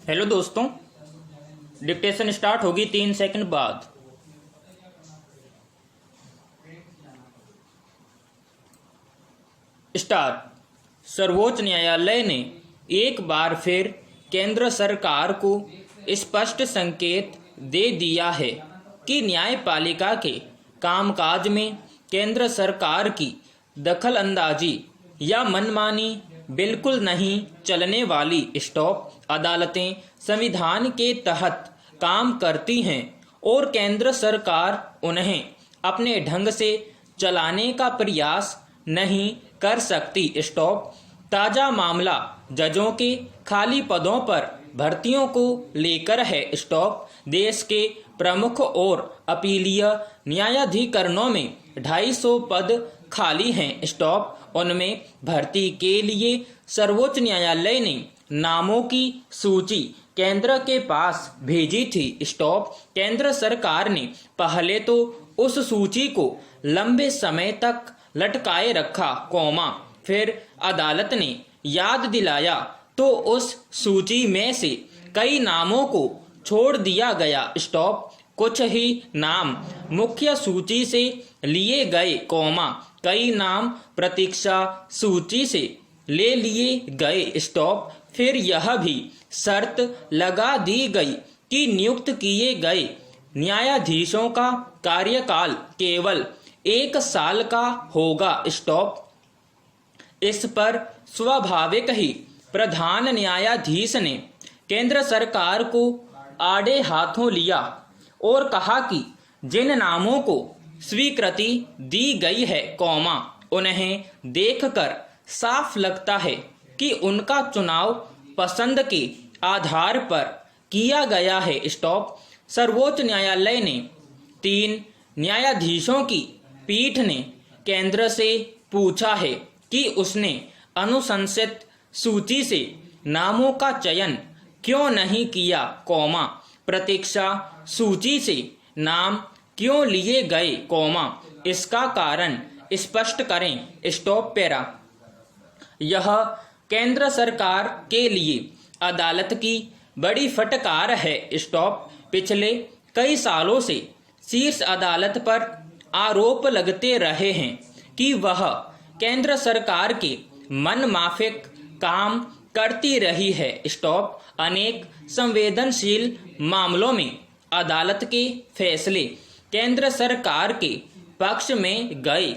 Hello दोस्तों, dictation start होगी 3 second बाद। स्टार्ट। सर्वोच्च न्यायालय ने एक बार फिर केंद्र सरकार को स्पष्ट संकेत दे दिया है कि न्यायपालिका के कामकाज में केंद्र सरकार की दखलंदाजी या मनमानी बिल्कुल नहीं चलने वाली। स्टॉप अदालतें संविधान के तहत काम करती हैं और केंद्र सरकार उन्हें अपने ढंग से चलाने का प्रयास नहीं कर सकती। स्टॉप ताजा मामला जजों के खाली पदों पर भर्तियों को लेकर है। स्टॉप देश के प्रमुख और अपीलीय न्यायाधिकरणों में 250 पद खाली हैं। स्टॉप उनमें भर्ती के लिए सर्वोच्च न्यायालय ने नामों की सूची केंद्र के पास भेजी थी। स्टॉप केंद्र सरकार ने पहले तो उस सूची को लंबे समय तक लटकाए रखा, फिर अदालत ने याद दिलाया तो उस सूची में से कई नामों को छोड़ दिया गया। स्टॉप कुछ ही नाम मुख्य सूची से लिए गए, कई नाम प्रतीक्षा सूची से ले लिए गए। स्टॉप फिर यह भी शर्त लगा दी गई कि नियुक्त किए गए न्यायाधीशों का कार्यकाल केवल 1 साल का होगा। स्टॉप इस पर स्वाभाविक ही प्रधान न्यायाधीश ने केंद्र सरकार को आड़े हाथों लिया और कहा कि जिन नामों को स्वीकृति दी गई है, उन्हें देखकर साफ लगता है कि उनका चुनाव पसंद के आधार पर किया गया है। स्टॉप सर्वोच्च न्यायालय ने 3 न्यायाधीशों की पीठ ने केंद्र से पूछा है कि उसने अनुशंसित सूची से नामों का चयन क्यों नहीं किया, प्रतीक्षा सूची से नाम क्यों लिए गए, इसका कारण स्पष्ट करें। Stop para. यह केंद्र सरकार के लिए अदालत की बड़ी फटकार है। स्टॉप पिछले कई सालों से शीर्ष अदालत पर आरोप लगते रहे हैं कि वह केंद्र सरकार के मनमाफिक काम करती रही है। स्टॉप अनेक संवेदनशील मामलों में अदालत के फैसले केंद्र सरकार के पक्ष में गए,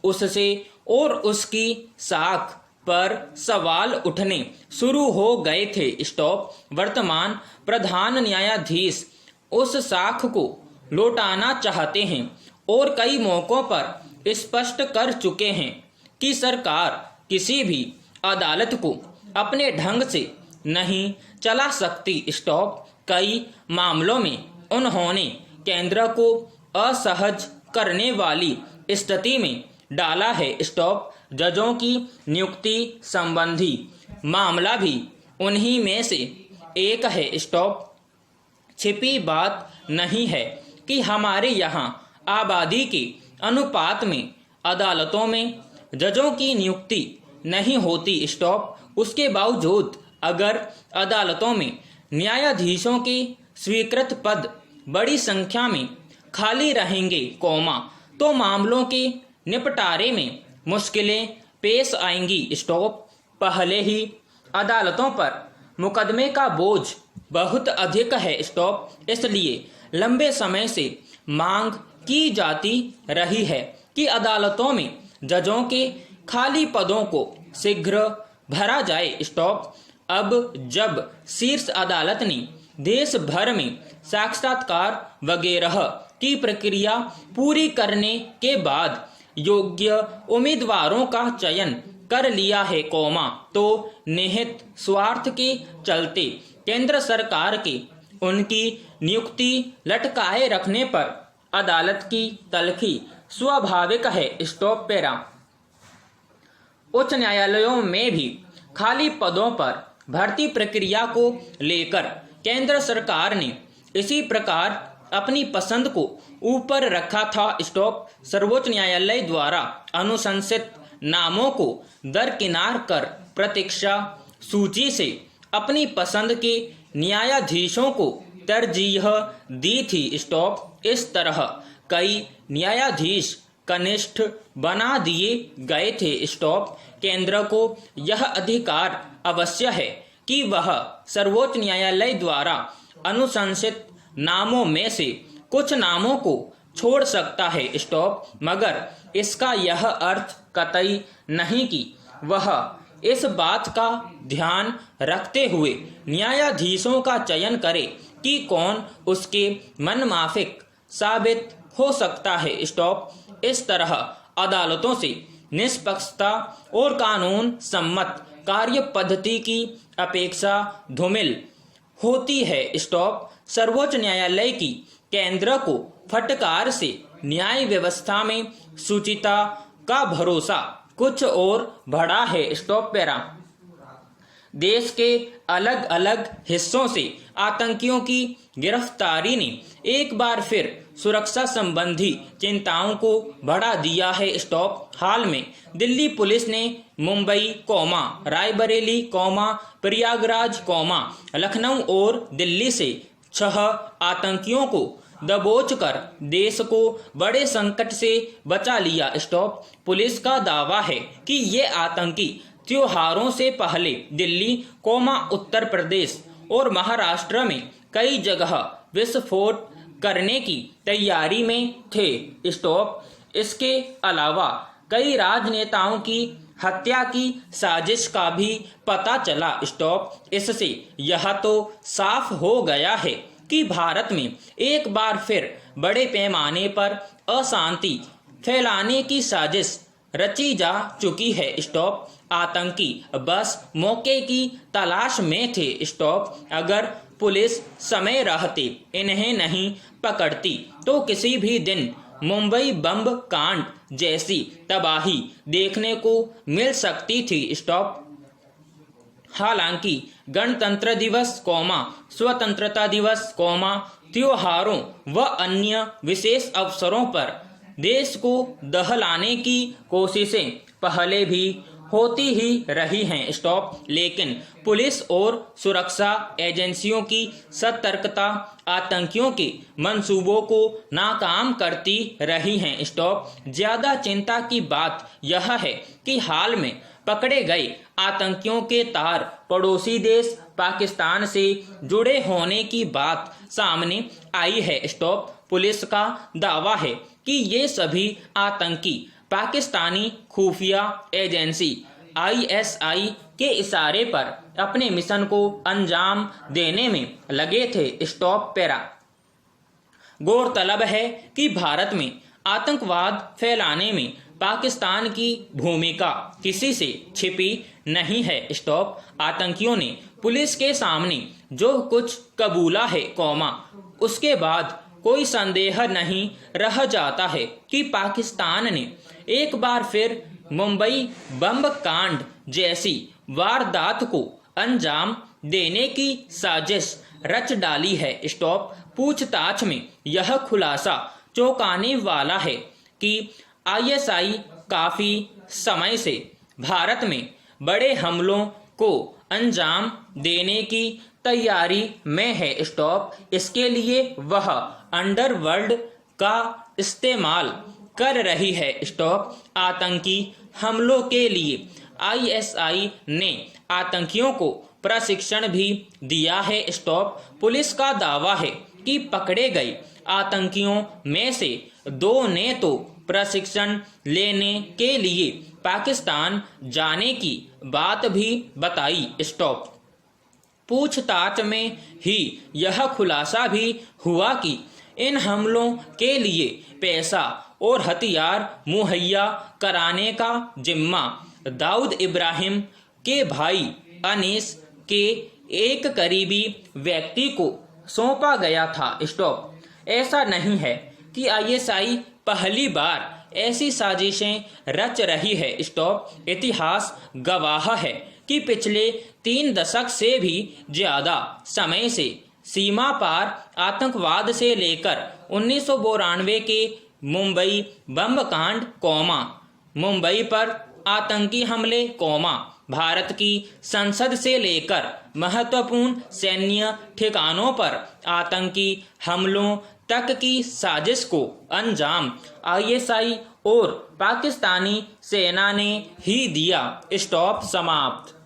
उससे और उसकी साख पर सवाल उठने शुरू हो गए थे। स्टॉप वर्तमान प्रधान न्यायाधीश उस साख को लौटाना चाहते हैं और कई मौकों पर स्पष्ट कर चुके हैं कि सरकार किसी भी अदालत को अपने ढंग से नहीं चला सकती। स्टॉप कई मामलों में उन्होंने केंद्र को असहज करने वाली स्थिति में डाला है। स्टॉप जजों की नियुक्ति संबंधी मामला भी उन्हीं में से एक है। स्टॉप छिपी बात नहीं है कि हमारे यहाँ आबादी के अनुपात में अदालतों में जजों की नियुक्ति नहीं होती। स्टॉप उसके बावजूद अगर अदालतों में न्यायाधीशों के स्वीकृत पद बड़ी संख्या में खाली रहेंगे, तो मामलों के निपटारे में मुश्किलें पेश आएंगी। स्टॉप पहले ही अदालतों पर मुकदमे का बोझ बहुत अधिक है। स्टॉप इसलिए लंबे समय से मांग की जाती रही है कि अदालतों में जजों के खाली पदों को शीघ्र भरा जाए। स्टॉप अब जब शीर्ष अदालत ने देश भर में साक्षात्कार वगैरह की प्रक्रिया पूरी करने के बाद योग्य उम्मीदवारों का चयन कर लिया है, तो निहित स्वार्थ के चलते केंद्र सरकार के उनकी नियुक्ति लटकाए रखने पर अदालत की तलखी स्वाभाविक है। Stop para. उच्च न्यायालयों में भी खाली पदों पर भर्ती प्रक्रिया को लेकर केंद्र सरकार ने इसी प्रकार अपनी पसंद को ऊपर रखा था। स्टॉप सर्वोच्च न्यायालय द्वारा अनुशंसित नामों को दरकिनार कर प्रतीक्षा सूची से अपनी पसंद के न्यायाधीशों को तरजीह दी थी। स्टॉप। इस तरह कई न्यायाधीश कनिष्ठ बना दिए गए थे। स्टॉप। केंद्र को यह अधिकार अवश्य है कि वह सर्वोच्च न्यायालय द्वारा अनुशंसित नामों में से कुछ नामों को छोड़ सकता है। स्टॉप। मगर इसका यह अर्थ कतई नहीं कि वह इस बात का ध्यान रखते हुए न्यायाधीशों का चयन करे कि कौन उसके मनमाफिक साबित हो सकता है। स्टॉप। इस तरह अदालतों से निष्पक्षता और कानून सम्मत कार्य पद्धति की अपेक्षा धूमिल होती है। स्टॉप। सर्वोच्च न्यायालय की केंद्र को फटकार से न्याय व्यवस्था में शुचिता का भरोसा कुछ और बढ़ा है। Stop para. देश के अलग अलग हिस्सों से आतंकियों की गिरफ्तारी ने एक बार फिर सुरक्षा संबंधी चिंताओं को बढ़ा दिया है। स्टॉप। हाल में दिल्ली पुलिस ने मुंबई, रायबरेली, प्रयागराज, लखनऊ और दिल्ली से 6 आतंकियों को दबोच कर देश को बड़े संकट से बचा लिया। स्टॉप। पुलिस का दावा है कि ये आतंकी त्योहारों से पहले दिल्ली, उत्तर प्रदेश और महाराष्ट्र में कई जगह विस्फोट करने की तैयारी में थे। स्टॉप। इसके अलावा कई राजनेताओं की हत्या की साजिश का भी पता चला। स्टॉप। इससे यह तो साफ हो गया है कि भारत में एक बार फिर बड़े पैमाने पर अशांति फैलाने की साजिश रची जा चुकी है। स्टॉप। आतंकी बस मौके की तलाश में थे। स्टॉप। अगर पुलिस समय रहते इन्हें नहीं पकड़ती तो किसी भी दिन मुंबई बम कांड जैसी तबाही देखने को मिल सकती थी। स्टॉप। हालांकि गणतंत्र दिवस, स्वतंत्रता दिवस, त्योहारों व अन्य विशेष अवसरों पर देश को दहलाने की कोशिशें पहले भी होती ही रही हैं। स्टॉप। लेकिन पुलिस और सुरक्षा एजेंसियों की सतर्कता आतंकियों के मंसूबों को नाकाम करती रही हैं। स्टॉप। ज्यादा चिंता की बात यह है कि हाल में पकड़े गए आतंकियों के तार पड़ोसी देश पाकिस्तान से जुड़े होने की बात सामने आई है। स्टॉप। पुलिस का दावा है कि ये सभी आतंकी पाकिस्तानी खुफिया एजेंसी ISI के इशारे पर अपने मिशन को अंजाम देने में लगे थे। Stop para. गौरतलब है कि भारत में आतंकवाद फैलाने में पाकिस्तान की भूमिका किसी से छिपी नहीं है। स्टॉप। आतंकियों ने पुलिस के सामने जो कुछ कबूला है, उसके बाद कोई संदेह नहीं रह जाता है कि पाकिस्तान ने एक बार फिर मुंबई बम कांड जैसी वारदात को अंजाम देने की साजिश रच डाली है। स्टॉप। पूछताछ में यह खुलासा चौंकाने वाला है कि ISI काफी समय से भारत में बड़े हमलों को अंजाम देने की तैयारी में है। स्टॉप। इसके लिए वह अंडरवर्ल्ड का इस्तेमाल कर रही है। स्टॉप। आतंकी हमलों के लिए ISI ने आतंकियों को प्रशिक्षण भी दिया है। स्टॉप। पुलिस का दावा है कि पकड़े गए आतंकियों में से 2 ने तो प्रशिक्षण लेने के लिए पाकिस्तान जाने की बात भी बताई। स्टॉप। पूछताछ में ही यह खुलासा भी हुआ कि इन हमलों के लिए पैसा और हथियार मुहैया कराने का जिम्मा दाऊद इब्राहिम के भाई अनीस के एक करीबी व्यक्ति को सौंपा गया था। स्टॉप। ऐसा नहीं है कि ISI पहली बार ऐसी साजिशें रच रही है। स्टॉप। इतिहास गवाह है कि पिछले 3 दशक से भी ज्यादा समय से सीमा पार आतंकवाद से लेकर 1992 के मुंबई बम कांड, मुंबई पर आतंकी हमले, भारत की संसद से लेकर महत्वपूर्ण सैन्य ठिकानों पर आतंकी हमलों तक की साजिश को अंजाम आईएसआई और पाकिस्तानी सेना ने ही दिया। स्टॉप समाप्त।